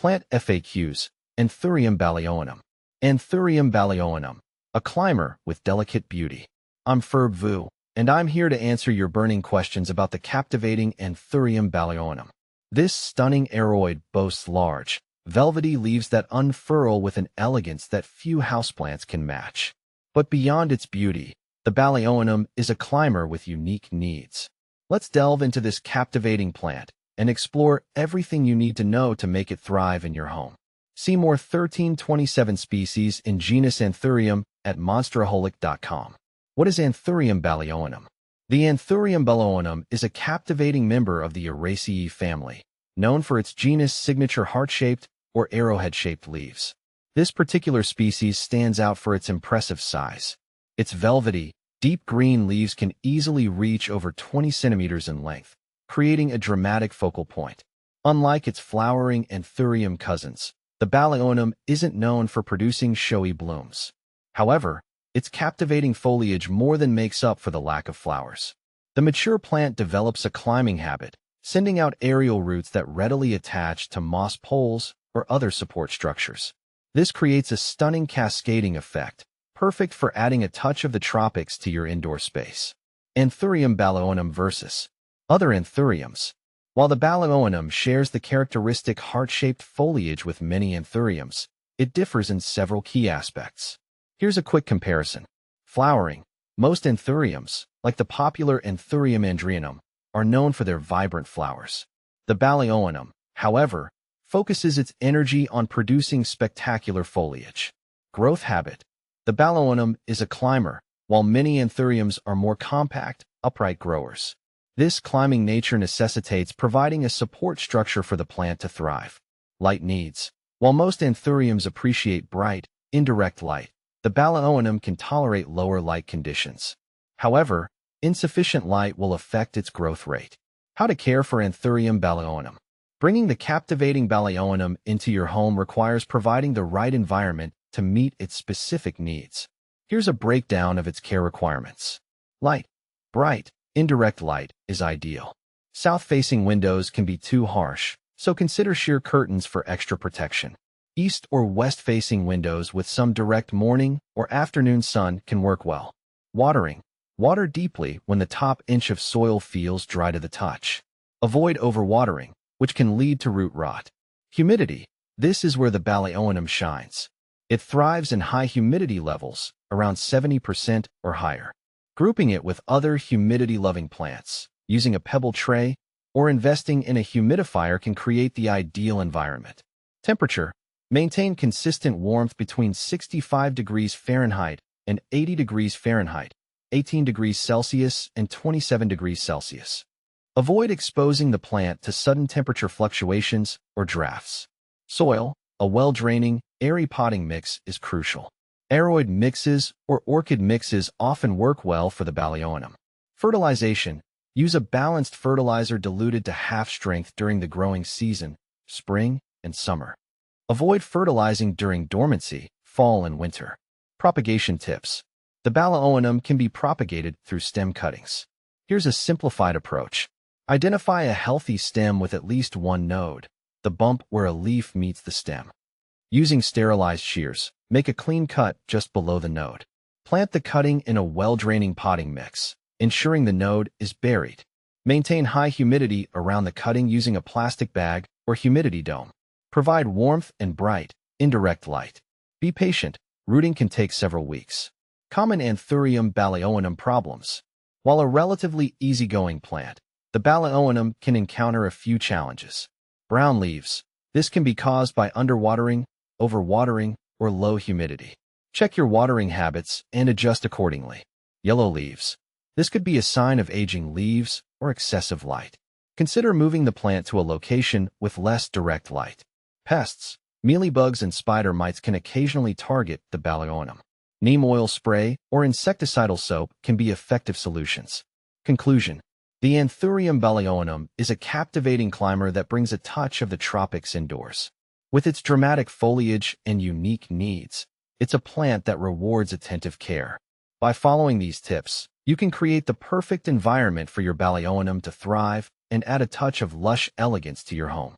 Plant FAQs. Anthurium Balaoanum. Anthurium Balaoanum, a climber with delicate beauty. I'm Ferb Vu, and I'm here to answer your burning questions about the captivating Anthurium Balaoanum. This stunning aroid boasts large, velvety leaves that unfurl with an elegance that few houseplants can match. But beyond its beauty, the Balaoanum is a climber with unique needs. Let's delve into this captivating plant and explore everything you need to know to make it thrive in your home. See more 1327 species in genus Anthurium at monsteraholic.com. What is Anthurium Balaoanum? The Anthurium Balaoanum is a captivating member of the Araceae family, known for its genus signature heart-shaped or arrowhead-shaped leaves. This particular species stands out for its impressive size. Its velvety, deep green leaves can easily reach over 20 centimeters in length, creating a dramatic focal point. Unlike its flowering Anthurium cousins, the Balaoanum isn't known for producing showy blooms. However, its captivating foliage more than makes up for the lack of flowers. The mature plant develops a climbing habit, sending out aerial roots that readily attach to moss poles or other support structures. This creates a stunning cascading effect, perfect for adding a touch of the tropics to your indoor space. Anthurium Balaoanum versus other Anthuriums. While the Balaoanum shares the characteristic heart-shaped foliage with many Anthuriums, it differs in several key aspects. Here's a quick comparison. Flowering. Most Anthuriums, like the popular Anthurium andrianum, are known for their vibrant flowers. The Balaoanum, however, focuses its energy on producing spectacular foliage. Growth habit. The Balaoanum is a climber, while many Anthuriums are more compact, upright growers. This climbing nature necessitates providing a support structure for the plant to thrive. Light needs. While most Anthuriums appreciate bright, indirect light, the Balaoanum can tolerate lower light conditions. However, insufficient light will affect its growth rate. How to care for Anthurium Balaoanum. Bringing the captivating Balaoanum into your home requires providing the right environment to meet its specific needs. Here's a breakdown of its care requirements. Light. Bright, indirect light is ideal. South-facing windows can be too harsh, so consider sheer curtains for extra protection. East or west-facing windows with some direct morning or afternoon sun can work well. Watering. Water deeply when the top inch of soil feels dry to the touch. Avoid overwatering, which can lead to root rot. Humidity. This is where the Balaoanum shines. It thrives in high humidity levels, around 70% or higher. Grouping it with other humidity-loving plants, using a pebble tray, or investing in a humidifier can create the ideal environment. Temperature. Maintain consistent warmth between 65 degrees Fahrenheit and 80 degrees Fahrenheit, 18 degrees Celsius and 27 degrees Celsius. Avoid exposing the plant to sudden temperature fluctuations or drafts. Soil. A well-draining, airy potting mix is crucial. Aroid mixes or orchid mixes often work well for the Balaoanum. Fertilization. Use a balanced fertilizer diluted to half strength during the growing season, spring and summer. Avoid fertilizing during dormancy, fall and winter. Propagation tips. The Balaoanum can be propagated through stem cuttings. Here's a simplified approach. Identify a healthy stem with at least one node, the bump where a leaf meets the stem. Using sterilized shears, make a clean cut just below the node. Plant the cutting in a well-draining potting mix, ensuring the node is buried. Maintain high humidity around the cutting using a plastic bag or humidity dome. Provide warmth and bright, indirect light. Be patient. Rooting can take several weeks. Common Anthurium Balaoanum problems. While a relatively easygoing plant, the Balaoanum can encounter a few challenges. Brown leaves. This can be caused by underwatering, overwatering, or low humidity. Check your watering habits and adjust accordingly. Yellow leaves. This could be a sign of aging leaves or excessive light. Consider moving the plant to a location with less direct light. Pests. Mealybugs and spider mites can occasionally target the Balaoanum. Neem oil spray or insecticidal soap can be effective solutions. Conclusion. The Anthurium Balaoanum is a captivating climber that brings a touch of the tropics indoors. With its dramatic foliage and unique needs, it's a plant that rewards attentive care. By following these tips, you can create the perfect environment for your Balaoanum to thrive and add a touch of lush elegance to your home.